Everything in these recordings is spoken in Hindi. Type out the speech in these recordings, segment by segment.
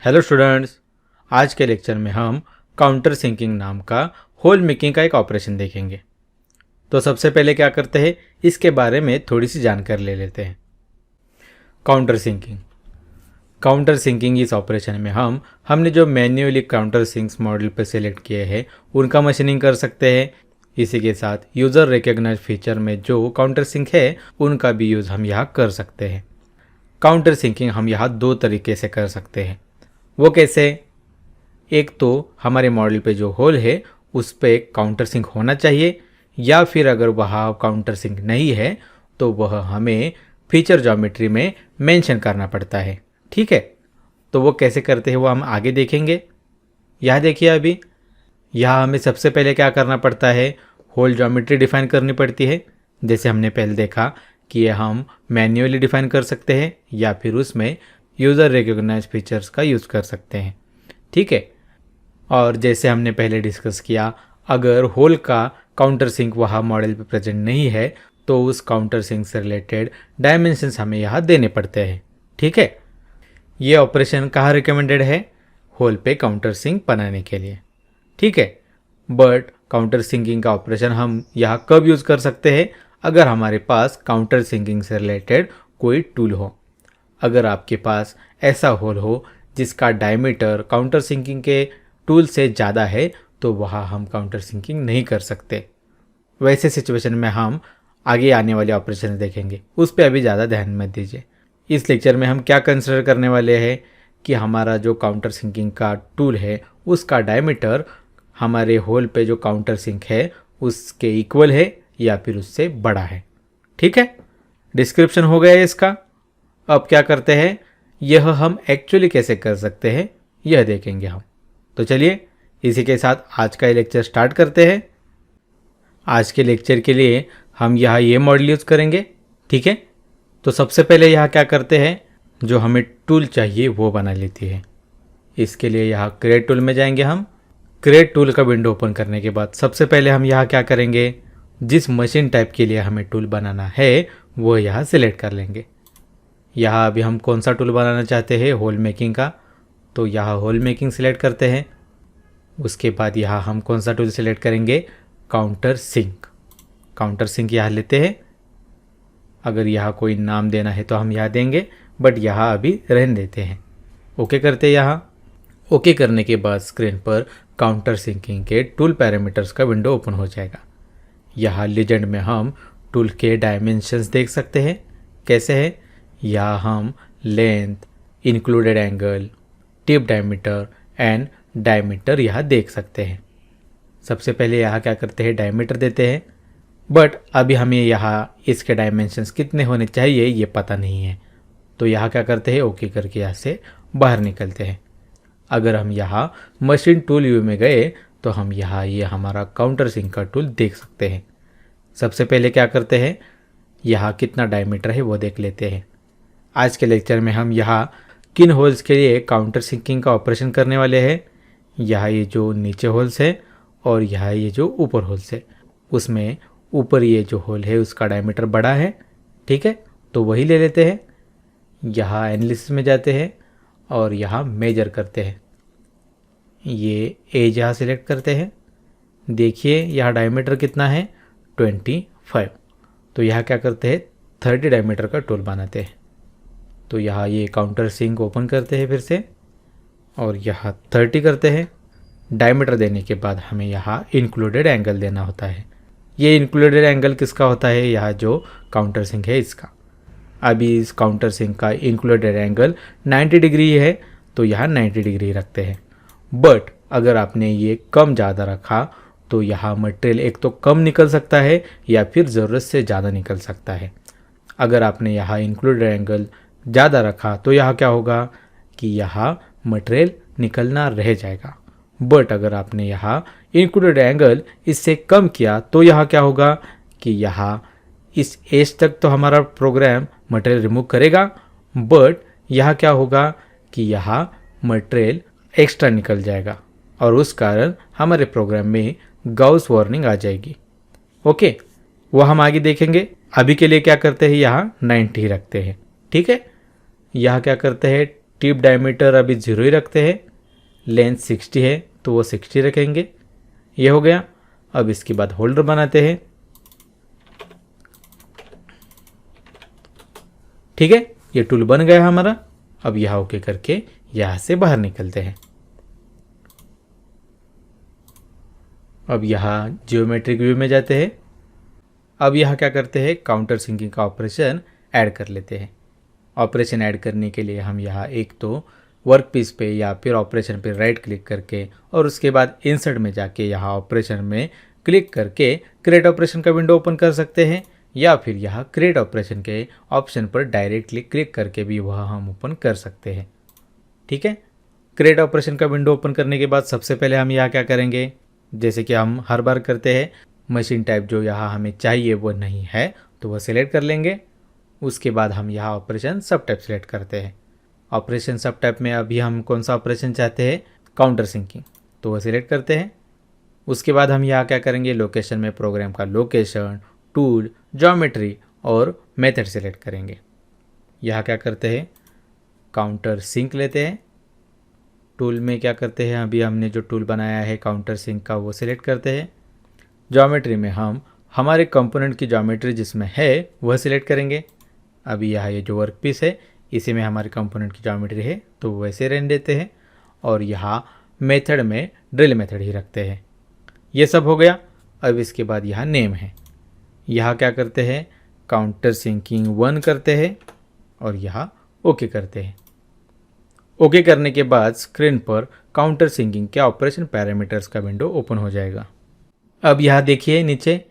हेलो स्टूडेंट्स, आज के लेक्चर में हम काउंटर सिंकिंग नाम का होल मेकिंग का एक ऑपरेशन देखेंगे। तो सबसे पहले क्या करते हैं, इसके बारे में थोड़ी सी जानकारी ले लेते हैं। काउंटर सिंकिंग इस ऑपरेशन में हमने जो मैन्युअली काउंटर सिंक्स मॉडल पर सिलेक्ट किए हैं उनका मशीनिंग कर सकते हैं। इसी के साथ यूज़र रिकग्नाइज फीचर में जो काउंटर सिंक है उनका भी यूज़ हम यहाँ कर सकते हैं। काउंटर सिंकिंग हम यहाँ दो तरीके से कर सकते हैं। वो कैसे? एक तो हमारे मॉडल पे जो होल है उस पे काउंटर सिंक होना चाहिए, या फिर अगर वहाँ काउंटर सिंक नहीं है तो वह हमें फीचर ज्योमेट्री में मेंशन करना पड़ता है। ठीक है, तो वो कैसे करते हैं वो हम आगे देखेंगे। यह देखिए, अभी यहाँ हमें सबसे पहले क्या करना पड़ता है, होल ज्योमेट्री डिफाइन करनी पड़ती है। जैसे हमने पहले देखा कि ये हम मैन्युअली डिफाइन कर सकते हैं या फिर उसमें यूज़र रिकॉग्नाइज फीचर्स का यूज़ कर सकते हैं। ठीक है, और जैसे हमने पहले डिस्कस किया, अगर होल का काउंटर सिंक वहाँ मॉडल पे प्रेजेंट नहीं है तो उस काउंटर सिंक से रिलेटेड डायमेंशंस हमें यहाँ देने पड़ते हैं। ठीक है, ये ऑपरेशन कहाँ रिकमेंडेड है? होल पे काउंटर सिंक बनाने के लिए। ठीक है, बट काउंटर सिंकिंग का ऑपरेशन हम यहाँ कब यूज़ कर सकते हैं? अगर हमारे पास काउंटर सिंकिंग से रिलेटेड कोई टूल हो। अगर आपके पास ऐसा होल हो जिसका डायमीटर काउंटर सिंकिंग के टूल से ज़्यादा है तो वहाँ हम काउंटर सिंकिंग नहीं कर सकते। वैसे सिचुएशन में हम आगे आने वाले ऑपरेशन देखेंगे, उस पर अभी ज़्यादा ध्यान मत दीजिए। इस लेक्चर में हम क्या कंसिडर करने वाले हैं कि हमारा जो काउंटर सिंकिंग का टूल है उसका डायमीटर हमारे होल पे जो काउंटर सिंक है उसके इक्वल है या फिर उससे बड़ा है। ठीक है, डिस्क्रिप्शन हो गया इसका। अब क्या करते हैं, यह हम एक्चुअली कैसे कर सकते हैं यह देखेंगे हम। तो चलिए इसी के साथ आज का ये लेक्चर स्टार्ट करते हैं। आज के लेक्चर के लिए हम यहाँ ये मॉडल यूज़ करेंगे। ठीक है, तो सबसे पहले यहाँ क्या करते हैं, जो हमें टूल चाहिए वो बना लेती है। इसके लिए यहाँ क्रिएट टूल में जाएंगे। हम क्रिएट टूल का विंडो ओपन करने के बाद सबसे पहले हम यहाँ क्या करेंगे, जिस मशीन टाइप के लिए हमें टूल बनाना है वो यहाँ सिलेक्ट कर लेंगे। यहाँ अभी हम कौन सा टूल बनाना चाहते हैं, होल मेकिंग का, तो यहाँ होल मेकिंग सिलेक्ट करते हैं। उसके बाद यहाँ हम कौन सा टूल सिलेक्ट करेंगे, काउंटर सिंक। काउंटर सिंक यहाँ लेते हैं। अगर यहाँ कोई नाम देना है तो हम यहाँ देंगे, बट यहाँ अभी रहने देते हैं। ओके करते हैं। यहाँ ओके करने के बाद स्क्रीन पर काउंटर सिंकिंग के टूल पैरामीटर्स का विंडो ओपन हो जाएगा। यहाँ लीजेंड में हम टूल के डायमेंशंस देख सकते हैं कैसे है। यहाँ हम length, included angle, tip diameter and diameter यहाँ देख सकते हैं। सबसे पहले यहाँ क्या करते हैं, डायमीटर देते हैं, बट अभी हमें यहाँ इसके डायमेंशंस कितने होने चाहिए ये पता नहीं है। तो यहाँ क्या करते हैं, ओके करके यहाँ से बाहर निकलते हैं। अगर हम यहाँ मशीन टूल व्यू में गए तो हम यहाँ ये हमारा काउंटर सिंक का टूल देख सकते हैं। सबसे पहले क्या करते हैं, यहाँ कितना डायमीटर है वो देख लेते हैं। आज के लेक्चर में हम यहाँ किन होल्स के लिए काउंटर सिंकिंग का ऑपरेशन करने वाले हैं। यहाँ ये जो नीचे होल्स है और यहाँ ये जो ऊपर होल्स है, उसमें ऊपर ये जो होल है उसका डायमीटर बड़ा है। ठीक है, तो वही ले लेते हैं। यहाँ एनालिसिस में जाते हैं और यहाँ मेजर करते हैं। ये एज यहाँ सिलेक्ट करते हैं। देखिए यहाँ डायमीटर कितना है, 25। तो यहाँ क्या करते हैं, 30 डायमीटर का टूल बनाते हैं। तो यहाँ ये काउंटर सिंक ओपन करते हैं फिर से और यहाँ 30 करते हैं। डायमीटर देने के बाद हमें यहाँ इंक्लूडेड एंगल देना होता है। ये इंक्लूडेड एंगल किसका होता है, यहाँ जो काउंटर सिंक है इसका। अभी इस काउंटर सिंक का इंक्लूडेड एंगल 90 डिग्री है तो यहाँ 90 डिग्री रखते हैं। बट अगर आपने ये कम ज़्यादा रखा तो यहाँ मटेरियल एक तो कम निकल सकता है या फिर ज़रूरत से ज़्यादा निकल सकता है। अगर आपने यहाँ इंक्लूडेड एंगल ज़्यादा रखा तो यहाँ क्या होगा कि यहाँ मटेरियल निकलना रह जाएगा। बट अगर आपने यहाँ इंक्लूडेड एंगल इससे कम किया तो यहाँ क्या होगा कि यहाँ इस एज तक तो हमारा प्रोग्राम मटेरियल रिमूव करेगा, बट यहाँ क्या होगा कि यहाँ मटेरियल एक्स्ट्रा निकल जाएगा और उस कारण हमारे प्रोग्राम में गाउस वार्निंग आ जाएगी। ओके, वो हम आगे देखेंगे। अभी के लिए क्या करते हैं, यहाँ 90 रखते हैं। ठीक है, यहाँ क्या करते हैं, टिप डायमीटर अभी 0 ही रखते हैं, लेंथ 60 है तो वो 60 रखेंगे। ये हो गया। अब इसके बाद होल्डर बनाते हैं। ठीक है, ये टूल बन गया हमारा। अब यह ओके करके यहां से बाहर निकलते हैं। अब यहाँ जियोमेट्रिक व्यू में जाते हैं। अब यहाँ क्या करते हैं, काउंटर सिंकिंग का ऑपरेशन ऐड कर लेते हैं। ऑपरेशन ऐड करने के लिए हम यहाँ एक तो वर्क पीस पे या फिर ऑपरेशन पे राइट क्लिक करके और उसके बाद इंसर्ट में जाके यहाँ ऑपरेशन में क्लिक करके क्रिएट ऑपरेशन का विंडो ओपन कर सकते हैं, या फिर यहाँ क्रिएट ऑपरेशन के ऑप्शन पर डायरेक्टली क्लिक करके भी वह हम ओपन कर सकते हैं। ठीक है, क्रिएट ऑपरेशन का विंडो ओपन करने के बाद सबसे पहले हम यहाँ क्या करेंगे, जैसे कि हम हर बार करते हैं, मशीन टाइप जो यहाँ हमें चाहिए वो नहीं है तो वह सिलेक्ट कर लेंगे। उसके बाद हम यहाँ ऑपरेशन सब टाइप सिलेक्ट करते हैं। ऑपरेशन सब टाइप में अभी हम कौन सा ऑपरेशन चाहते हैं, काउंटर सिंकिंग, तो वह सिलेक्ट करते हैं। उसके बाद हम यहाँ क्या करेंगे, लोकेशन में प्रोग्राम का लोकेशन, टूल, ज्योमेट्री और मेथड सिलेक्ट करेंगे। यहाँ क्या करते हैं, काउंटर सिंक लेते हैं। टूल में क्या करते हैं, अभी हमने जो टूल बनाया है काउंटर सिंक का वो सिलेक्ट करते हैं। ज्योमेट्री में हम हमारे कंपोनेंट की ज्योमेट्री जिसमें है वह सिलेक्ट करेंगे। अभी यहाँ ये जो वर्क पीस है इसी में हमारे कंपोनेंट की ज्योमेट्री है तो वैसे रहने देते हैं। और यहाँ मेथड में ड्रिल मेथड ही रखते हैं। ये सब हो गया। अब इसके बाद यहाँ नेम है। यहाँ क्या करते हैं, काउंटर सिंकिंग 1 करते हैं और यहाँ ओके करते हैं। ओके करने के बाद स्क्रीन पर काउंटर सिंकिंग के ऑपरेशन पैरामीटर्स का विंडो ओपन हो जाएगा। अब यहाँ देखिए नीचे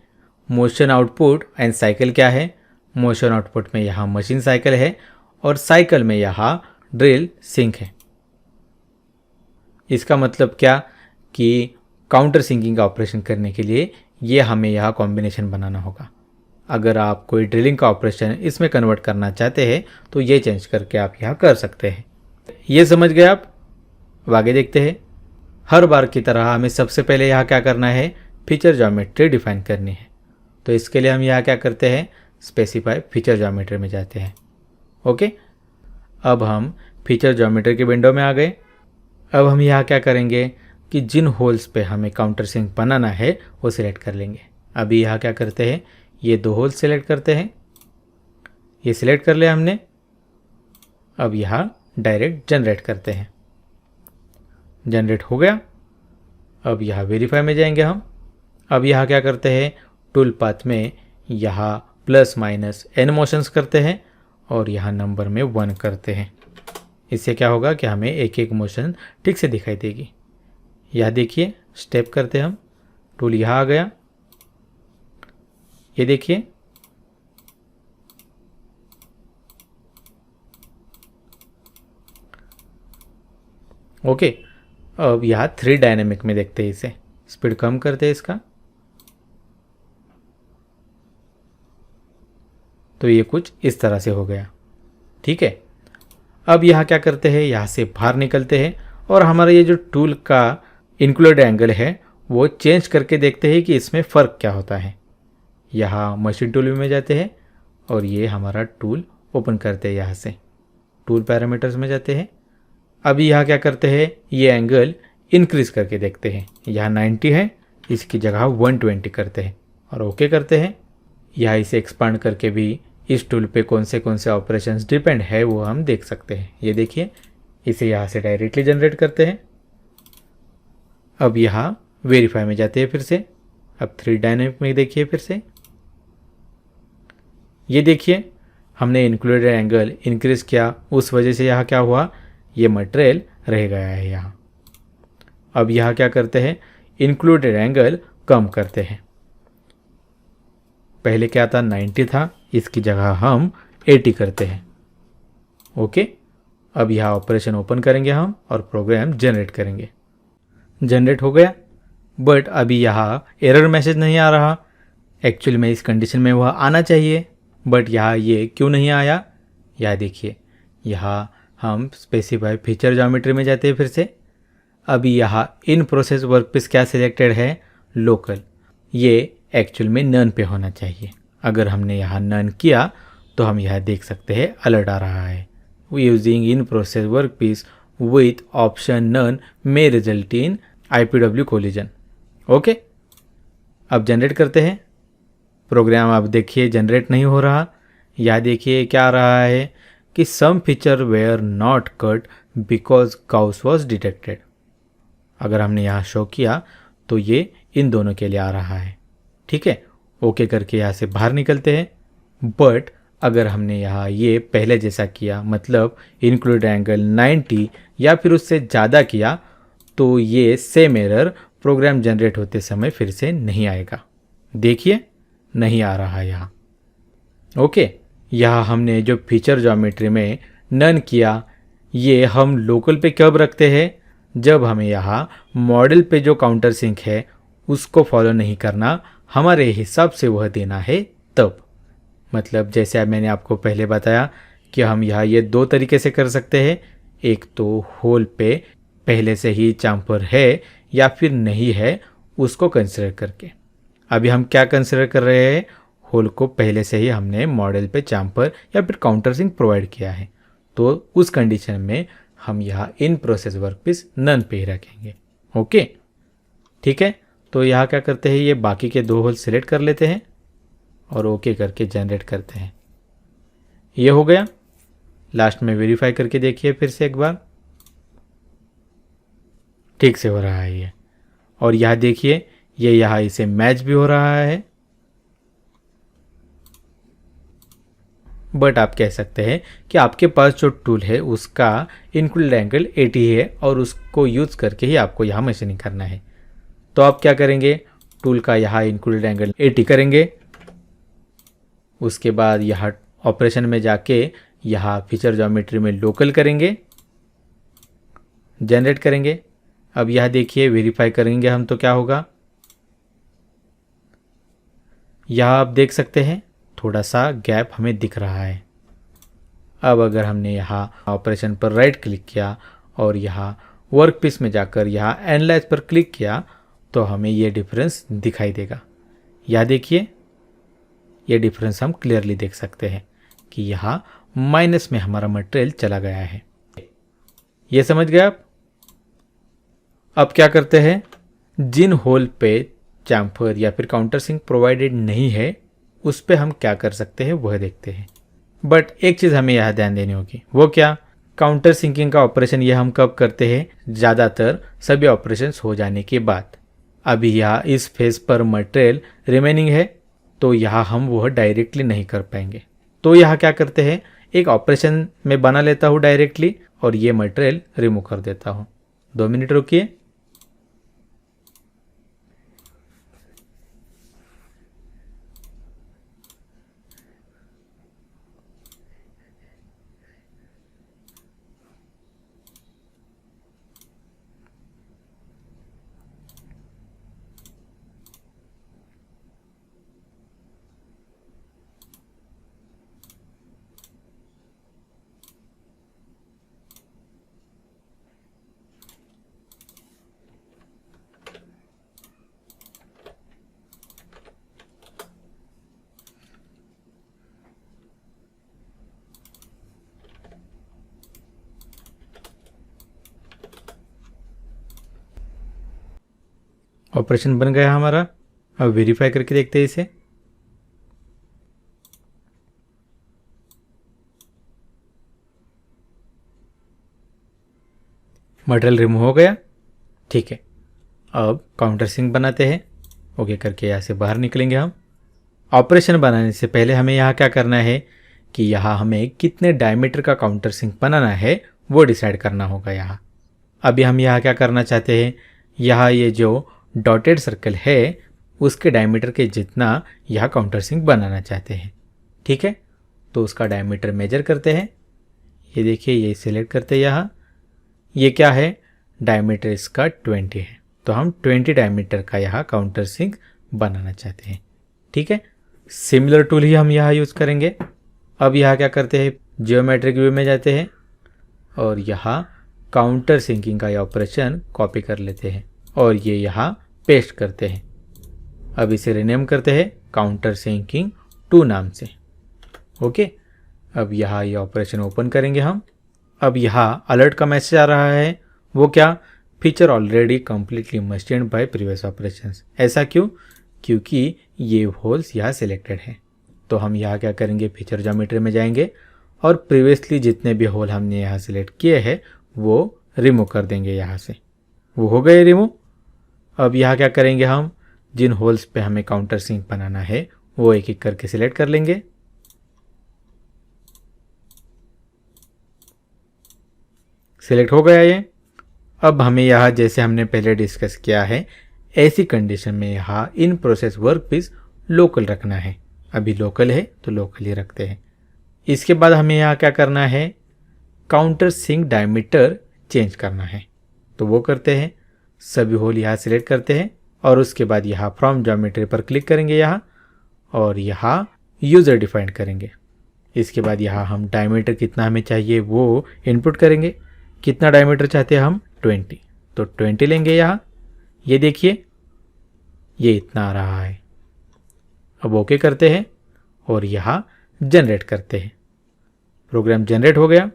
मोशन आउटपुट एंड साइकिल क्या है। मोशन आउटपुट में यहाँ मशीन साइकिल है और साइकिल में यहाँ ड्रिल सिंक है। इसका मतलब क्या कि काउंटर सिंकिंग का ऑपरेशन करने के लिए ये हमें यहाँ कॉम्बिनेशन बनाना होगा। अगर आप कोई ड्रिलिंग का ऑपरेशन इसमें कन्वर्ट करना चाहते हैं तो ये चेंज करके आप यहाँ कर सकते हैं। ये समझ गए आप। अब आगे देखते हैं। हर बार की तरह हमें सबसे पहले यहाँ क्या करना है, फीचर ज्योमेट्री डिफाइन करनी है। तो इसके लिए हम यहाँ क्या करते हैं, स्पेसिफाई फीचर ज्योमेट्री में जाते हैं। ओके, अब हम फीचर ज्योमेट्री के विंडो में आ गए। अब हम यहाँ क्या करेंगे कि जिन होल्स पे हमें काउंटर सिंक बनाना है वो सिलेक्ट कर लेंगे। अभी यहाँ क्या करते हैं, ये 2 होल्स सिलेक्ट करते हैं। ये सिलेक्ट कर लिया हमने। अब यहाँ डायरेक्ट जनरेट करते हैं। जनरेट हो गया। अब यहाँ वेरीफाई में जाएंगे हम। अब यहाँ क्या करते हैं, टूल पाथ में यहाँ प्लस माइनस n मोशंस करते हैं और यहाँ नंबर में 1 करते हैं। इससे क्या होगा कि हमें एक एक मोशन ठीक से दिखाई देगी। यह देखिए, स्टेप करते हम, टूल यहाँ आ गया। ये देखिए, ओके। अब यहाँ 3 डायनेमिक में देखते हैं इसे। स्पीड कम करते हैं इसका, तो ये कुछ इस तरह से हो गया। ठीक है, अब यहाँ क्या करते हैं, यहाँ से बाहर निकलते हैं और हमारा ये जो टूल का इंक्लूड एंगल है वो चेंज करके देखते हैं कि इसमें फ़र्क क्या होता है। यहाँ मशीन टूल में जाते हैं और ये हमारा टूल ओपन करते हैं। यहाँ से टूल पैरामीटर्स में जाते हैं। अभी यहाँ क्या करते हैं, ये एंगल इंक्रीज करके देखते हैं। यहाँ 90 है, इसकी जगह 120 करते हैं और ओके करते हैं। यहाँ इसे एक्सपांड करके भी इस टूल पे कौन से ऑपरेशंस डिपेंड है वो हम देख सकते हैं। ये देखिए, इसे यहाँ से डायरेक्टली जनरेट करते हैं। अब यहाँ वेरीफाई में जाते हैं फिर से। अब 3 डायनेमिक में देखिए फिर से, ये देखिए हमने इंक्लूडेड एंगल इंक्रीज किया, उस वजह से यहाँ क्या हुआ, ये मटेरियल रह गया है यहाँ। अब यहाँ क्या करते हैं, इंक्लूडेड एंगल कम करते हैं। पहले क्या था, 90 था, इसकी जगह हम 80 करते हैं। ओके, अब यहाँ ऑपरेशन ओपन करेंगे हम और प्रोग्राम जनरेट करेंगे। जनरेट हो गया, बट अभी यहाँ एरर मैसेज नहीं आ रहा। एक्चुअली में इस कंडीशन में वह आना चाहिए, बट यहाँ ये क्यों नहीं आया। यहाँ देखिए, यहाँ हम स्पेसिफाई फीचर ज्योमेट्री में जाते हैं फिर से। अभी यहाँ इन प्रोसेस वर्कपीस क्या सिलेक्टेड है, लोकल। ये एक्चुअल में नन पे होना चाहिए। अगर हमने यहाँ नन किया तो हम यहाँ देख सकते हैं अलर्ट आ रहा है। Using in process workpiece with option none may result in IPW collision. Okay, अब जनरेट करते हैं प्रोग्राम। अब देखिए जनरेट नहीं हो रहा। यहाँ देखिए क्या आ रहा है कि some feature were not cut because gauss was detected. अगर हमने यहाँ शो किया तो ये इन दोनों के लिए आ रहा है। ठीक है, ओके करके यहाँ से बाहर निकलते हैं। बट अगर हमने यहाँ ये पहले जैसा किया, मतलब इंक्लूड एंगल 90 या फिर उससे ज़्यादा किया, तो ये सेम एरर प्रोग्राम जनरेट होते समय फिर से नहीं आएगा। देखिए नहीं आ रहा यहाँ। ओके, यहाँ हमने जो फीचर ज्योमेट्री में नन किया, ये हम लोकल पे कब रखते हैं? जब हमें यहाँ मॉडल पे जो काउंटर सिंक है उसको फॉलो नहीं करना, हमारे हिसाब से वह देना है तब। मतलब जैसे मैंने आपको पहले बताया कि हम यहाँ ये दो तरीके से कर सकते हैं। एक तो होल पे पहले से ही चाम्पर है या फिर नहीं है उसको कंसिडर करके। अभी हम क्या कंसिडर कर रहे हैं? होल को पहले से ही हमने मॉडल पे चाम्पर या फिर काउंटर सिंक प्रोवाइड किया है, तो उस कंडीशन में हम यहाँ इन प्रोसेस वर्कपीस नन पे ही रखेंगे। ओके, ठीक है। तो यहाँ क्या करते हैं, ये बाकी के दो होल सिलेक्ट कर लेते हैं और ओके करके जनरेट करते हैं। ये हो गया। लास्ट में वेरीफाई करके देखिए फिर से एक बार, ठीक से हो रहा है ये। और यहाँ देखिए ये यहाँ इसे मैच भी हो रहा है। बट आप कह सकते हैं कि आपके पास जो टूल है उसका इंक्लूड एंगल 80 है और उसको यूज़ करके ही आपको यहाँ मशीनिंग करना है। तो आप क्या करेंगे, टूल का यहाँ इंक्लूड एंगल 80 करेंगे। उसके बाद यहाँ ऑपरेशन में जाके यहाँ फीचर ज्योमेट्री में लोकल करेंगे, जनरेट करेंगे। अब यह देखिए वेरीफाई करेंगे हम तो क्या होगा, यहाँ आप देख सकते हैं थोड़ा सा गैप हमें दिख रहा है। अब अगर हमने यहाँ ऑपरेशन पर राइट क्लिक किया और यहाँ वर्कपीस में जाकर यहाँ एनालाइज पर क्लिक किया तो हमें ये डिफरेंस दिखाई देगा। यहाँ देखिए ये डिफरेंस हम क्लियरली देख सकते हैं कि यहाँ माइनस में हमारा मटेरियल चला गया है। ये समझ गए आप? अब क्या करते हैं, जिन होल पे चैम्फर या फिर काउंटर सिंक प्रोवाइडेड नहीं है उस पे हम क्या कर सकते हैं वह देखते हैं। बट एक चीज़ हमें यहाँ ध्यान देनी होगी, वो क्या, काउंटर सिंकिंग का ऑपरेशन ये हम कब करते हैं, ज़्यादातर सभी ऑपरेशंस हो जाने के बाद। अभी यहाँ इस फेज पर मटेरियल रिमेनिंग है तो यहाँ हम वह डायरेक्टली नहीं कर पाएंगे। तो यहाँ क्या करते हैं, एक ऑपरेशन में बना लेता हूँ डायरेक्टली और ये मटेरियल रिमूव कर देता हूँ। 2 मिनट रुकिए। ऑपरेशन बन गया हमारा। अब वेरीफाई करके देखते हैं इसे। मटेरियल रिमूव हो गया। ठीक है, अब काउंटर सिंक बनाते हैं। ओके करके यहाँ से बाहर निकलेंगे हम। ऑपरेशन बनाने से पहले हमें यहाँ क्या करना है कि यहाँ हमें कितने डायमीटर का काउंटर सिंक बनाना है वो डिसाइड करना होगा। यहाँ अभी हम यहाँ क्या करना चाहते हैं, यहाँ ये जो डॉटेड सर्कल है उसके डायमीटर के जितना यहाँ काउंटर सिंक बनाना चाहते हैं। ठीक है, तो उसका डायमीटर मेजर करते हैं। ये देखिए ये सिलेक्ट करते हैं। यहाँ ये क्या है, डायमीटर इसका 20 है, तो हम 20 डायमीटर का यहाँ काउंटर सिंक बनाना चाहते हैं। ठीक है, सिमिलर टूल ही हम यहाँ यूज़ करेंगे। अब यहाँ क्या करते हैं, जियोमेट्रिक व्यू में जाते हैं और यहाँ काउंटर सिंकिंग का ये ऑपरेशन कॉपी कर लेते हैं और ये यहाँ पेस्ट करते हैं। अब इसे रिनेम करते हैं काउंटर सिंकिंग 2 नाम से। ओके, अब यहाँ ये ऑपरेशन ओपन करेंगे हम अब यहाँ अलर्ट का मैसेज आ रहा है, वो क्या, feature already completely machined bye previous operations. ऐसा क्यों? क्योंकि ये होल्स यहाँ सिलेक्टेड हैं। तो हम यहाँ क्या करेंगे, फीचर ज्योमेट्री में जाएंगे और प्रीवियसली जितने भी होल हमने यहाँ सिलेक्ट किए हैं वो रिमूव कर देंगे यहाँ से। वो हो गए रिमूव। अब यहाँ क्या करेंगे, हम जिन होल्स पे हमें काउंटर सिंक बनाना है वो एक एक करके सिलेक्ट कर लेंगे। सिलेक्ट हो गया ये। अब हमें यहाँ जैसे हमने पहले डिस्कस किया है, ऐसी कंडीशन में यहाँ in process work piece local रखना है। अभी लोकल है तो लोकल ही रखते हैं। इसके बाद हमें यहाँ क्या करना है, काउंटर सिंक डायमीटर चेंज करना है। तो वो करते हैं, सभी होल यहाँ सिलेक्ट करते हैं और उसके बाद यहाँ फ्रॉम ज्योमेट्री पर क्लिक करेंगे यहाँ और यहाँ यूज़र डिफाइंड करेंगे। इसके बाद यहाँ हम डायमीटर कितना हमें चाहिए वो इनपुट करेंगे। कितना डायमीटर चाहते हैं हम, 20, तो 20 लेंगे यहाँ। ये देखिए ये इतना आ रहा है। अब ओके करते हैं और यहाँ जनरेट करते हैं। प्रोग्राम जनरेट हो गया।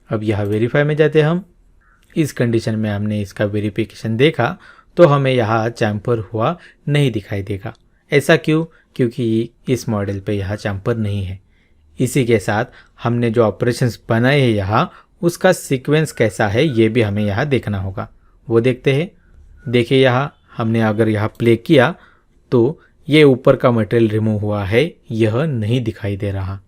अब यहाँ वेरीफाई में जाते हैं हम। इस कंडीशन में हमने इसका वेरिफिकेशन देखा तो हमें यहाँ चैम्पर हुआ नहीं दिखाई देगा। ऐसा क्यों? क्योंकि इस मॉडल पे यहाँ चैम्पर नहीं है। इसी के साथ हमने जो ऑपरेशंस बनाए हैं यहाँ, उसका सीक्वेंस कैसा है ये भी हमें यहाँ देखना होगा। वो देखते हैं। देखिए यहाँ हमने अगर यहाँ प्ले किया तो ये ऊपर का मटेरियल रिमूव हुआ है, यह नहीं दिखाई दे रहा।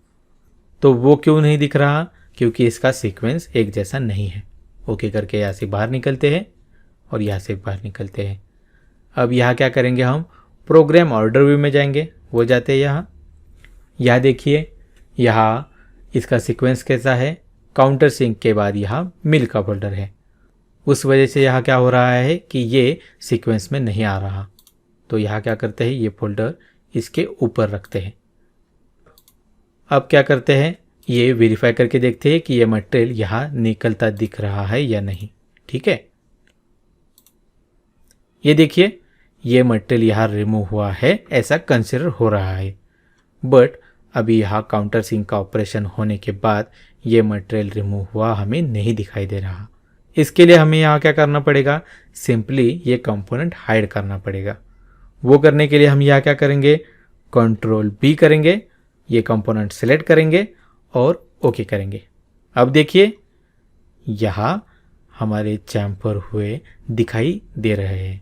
तो वो क्यों नहीं दिख रहा? क्योंकि इसका सीक्वेंस एक जैसा नहीं है। ओके करके यहाँ से बाहर निकलते हैं और यहाँ से बाहर निकलते हैं। अब यहाँ क्या करेंगे, हम प्रोग्राम ऑर्डर व्यू में जाएंगे। वो जाते हैं यहाँ देखिए यहाँ इसका सीक्वेंस कैसा है। काउंटर सिंक के बाद यहाँ मिल का फोल्डर है। उस वजह से यहाँ क्या हो रहा है कि ये सीक्वेंस में नहीं आ रहा। तो यहाँ क्या करते हैं, ये फोल्डर इसके ऊपर रखते हैं। अब क्या करते हैं, ये वेरीफाई करके देखते हैं कि ये मटेरियल यहाँ निकलता दिख रहा है या नहीं। ठीक है, ये देखिए ये मटेरियल यहाँ रिमूव हुआ है ऐसा कंसिडर हो रहा है। बट अभी यहाँ काउंटर सिंक का ऑपरेशन होने के बाद ये मटेरियल रिमूव हुआ हमें नहीं दिखाई दे रहा। इसके लिए हमें यहाँ क्या करना पड़ेगा, सिंपली ये कंपोनेंट हाइड करना पड़ेगा। वो करने के लिए हम यहाँ क्या करेंगे, कंट्रोल बी करेंगे, ये कंपोनेंट सेलेक्ट करेंगे और ओके करेंगे। अब देखिए यहाँ हमारे चैम्पर हुए दिखाई दे रहे हैं।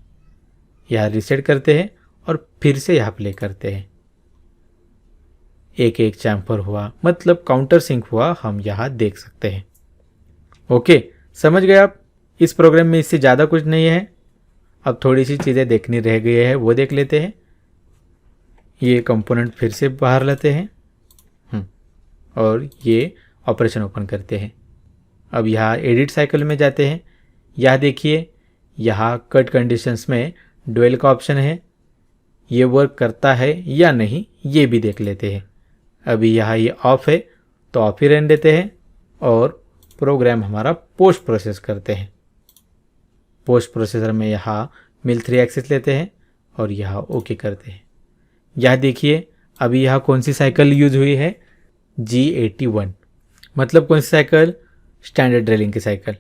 यहाँ रिसेट करते हैं और फिर से यहाँ प्ले करते हैं। एक एक चैम्पर हुआ मतलब काउंटर सिंक हुआ हम यहाँ देख सकते हैं। ओके, समझ गए आप। इस प्रोग्राम में इससे ज़्यादा कुछ नहीं है। अब थोड़ी सी चीज़ें देखनी रह गई है, वो देख लेते हैं। ये कंपोनेंट फिर से बाहर लाते हैं और ये ऑपरेशन ओपन करते हैं। अब यहाँ एडिट साइकिल में जाते हैं। यहाँ देखिए यहाँ कट कंडीशंस में डुअल का ऑप्शन है। ये वर्क करता है या नहीं ये भी देख लेते हैं। अभी यहाँ ये ऑफ है तो ऑफ ही रहने देते हैं और प्रोग्राम हमारा पोस्ट प्रोसेस करते हैं। पोस्ट प्रोसेसर में यहाँ मिल 3 एक्सेस लेते हैं और यहाँ ओके करते हैं। यहाँ देखिए अभी यहाँ कौन सी साइकिल यूज हुई है, G81, मतलब कौन सी साइकिल, स्टैंडर्ड ड्रिलिंग की साइकिल।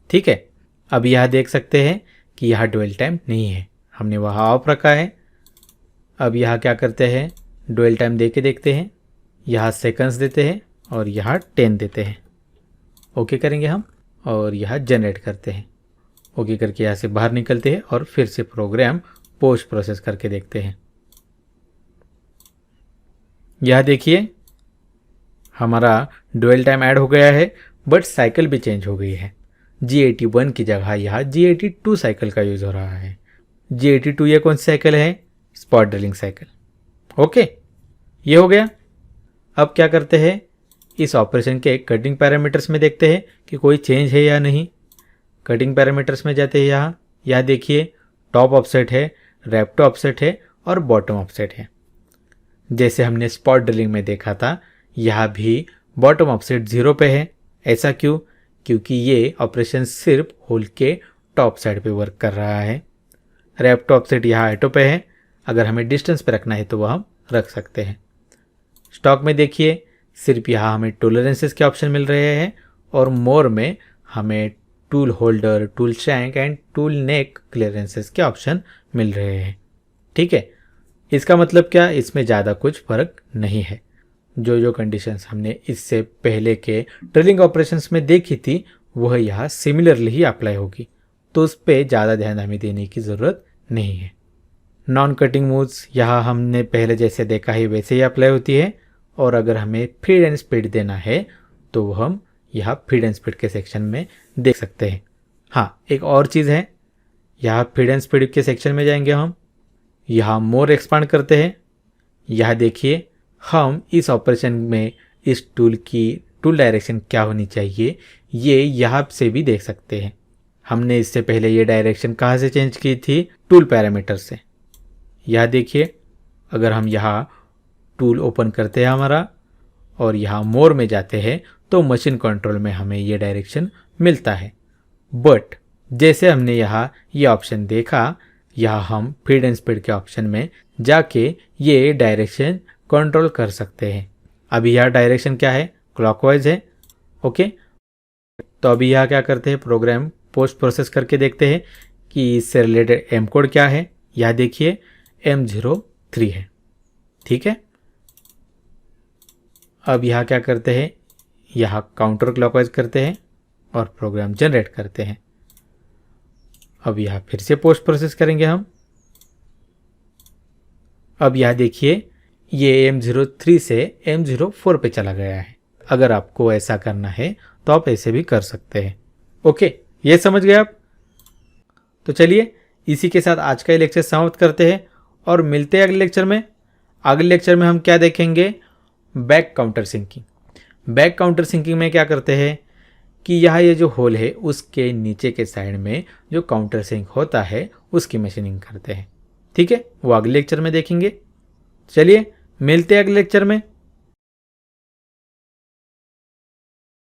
ठीक है, अब यहाँ देख सकते हैं कि यहाँ डुअल टाइम नहीं है, हमने वहाँ ऑफ रखा है। अब यहाँ क्या करते हैं, डुअल टाइम दे के देखते हैं। यहाँ सेकंड्स देते हैं और यहाँ 10 देते हैं। ओके करेंगे हम और यहाँ जनरेट करते हैं। ओके करके यहाँ से बाहर निकलते हैं और फिर से प्रोग्राम पोस्ट प्रोसेस करके देखते हैं। यहाँ देखिए हमारा डुअल टाइम ऐड हो गया है बट साइकिल भी चेंज हो गई है। G81 की जगह यहाँ G82 साइकिल का यूज़ हो रहा है। G82 ये कौन सी साइकिल है, स्पॉट ड्रिलिंग साइकिल। ओके, ये हो गया। अब क्या करते हैं, इस ऑपरेशन के कटिंग पैरामीटर्स में देखते हैं कि कोई चेंज है या नहीं। कटिंग पैरामीटर्स में जाते हैं। यहाँ देखिए टॉप ऑफसेट है, रेप्टो ऑफसेट है और बॉटम ऑफसेट है। जैसे हमने स्पॉट ड्रिलिंग में देखा था, यहाँ भी बॉटम ऑफसेट 0 पे है। ऐसा क्यों? क्योंकि ये ऑपरेशन सिर्फ होल के टॉप साइड पे वर्क कर रहा है। रेप्टो ऑफसेट यहाँ ऑटो पे है, अगर हमें डिस्टेंस पे रखना है तो वह हम रख सकते हैं। स्टॉक में देखिए सिर्फ यहाँ हमें टॉलरेंसेस के ऑप्शन मिल रहे हैं और मोर में हमें tool holder, tool shank and tool neck clearances के ऑप्शन मिल रहे हैं। ठीक है, इसका मतलब क्या, इसमें ज़्यादा कुछ फ़र्क नहीं है। जो जो कंडीशंस हमने इससे पहले के ड्रिलिंग ऑपरेशंस में देखी थी वह यहाँ सिमिलरली ही अप्लाई होगी, तो उस पर ज़्यादा ध्यान हमें देने की ज़रूरत नहीं है। नॉन कटिंग मूव्स यहाँ हमने पहले जैसे देखा है वैसे ही अप्लाई होती है, और अगर हमें फीड एंड स्पीड देना है तो वो हम यहाँ फीड एंड स्पीड के सेक्शन में देख सकते हैं। हाँ, एक और चीज़ है, यहाँ फीड एंड स्पीड के सेक्शन में जाएंगे हम, यहाँ मोर एक्सपांड करते हैं। यहाँ देखिए हम इस ऑपरेशन में इस टूल की टूल डायरेक्शन क्या होनी चाहिए ये यहाँ से भी देख सकते हैं। हमने इससे पहले ये डायरेक्शन कहाँ से चेंज की थी, टूल पैरामीटर से। यहाँ देखिए, अगर हम यहाँ टूल ओपन करते हैं हमारा और यहाँ मोर में जाते हैं तो मशीन कंट्रोल में हमें ये डायरेक्शन मिलता है। बट जैसे हमने यहाँ ये ऑप्शन देखा, यहाँ हम फीड एंड स्पीड के ऑप्शन में जाके ये डायरेक्शन कंट्रोल कर सकते हैं। अभी यहाँ डायरेक्शन क्या है, क्लॉकवाइज है। ओके, तो अभी यहाँ क्या करते हैं, प्रोग्राम पोस्ट प्रोसेस करके देखते हैं कि इससे रिलेटेड एम कोड क्या है। यहाँ देखिए M03 है। ठीक है, अब यहाँ क्या करते हैं, यहाँ काउंटर क्लॉकवाइज करते हैं और प्रोग्राम जनरेट करते हैं। अब यहाँ फिर से पोस्ट प्रोसेस करेंगे हम। अब यहाँ देखिए ये M03 से M04 पे चला गया है। अगर आपको ऐसा करना है तो आप ऐसे भी कर सकते हैं। ओके, ये समझ गए आप? तो चलिए इसी के साथ आज का ये लेक्चर समाप्त करते हैं और मिलते हैं अगले लेक्चर में। अगले लेक्चर में हम क्या देखेंगे, back countersinking. Back countersinking में क्या करते हैं कि यहाँ ये जो होल है उसके नीचे के साइड में जो काउंटर सिंक होता है उसकी मशीनिंग करते हैं। ठीक है, वो अगले लेक्चर में देखेंगे। चलिए मिलते हैं अगले लेक्चर में।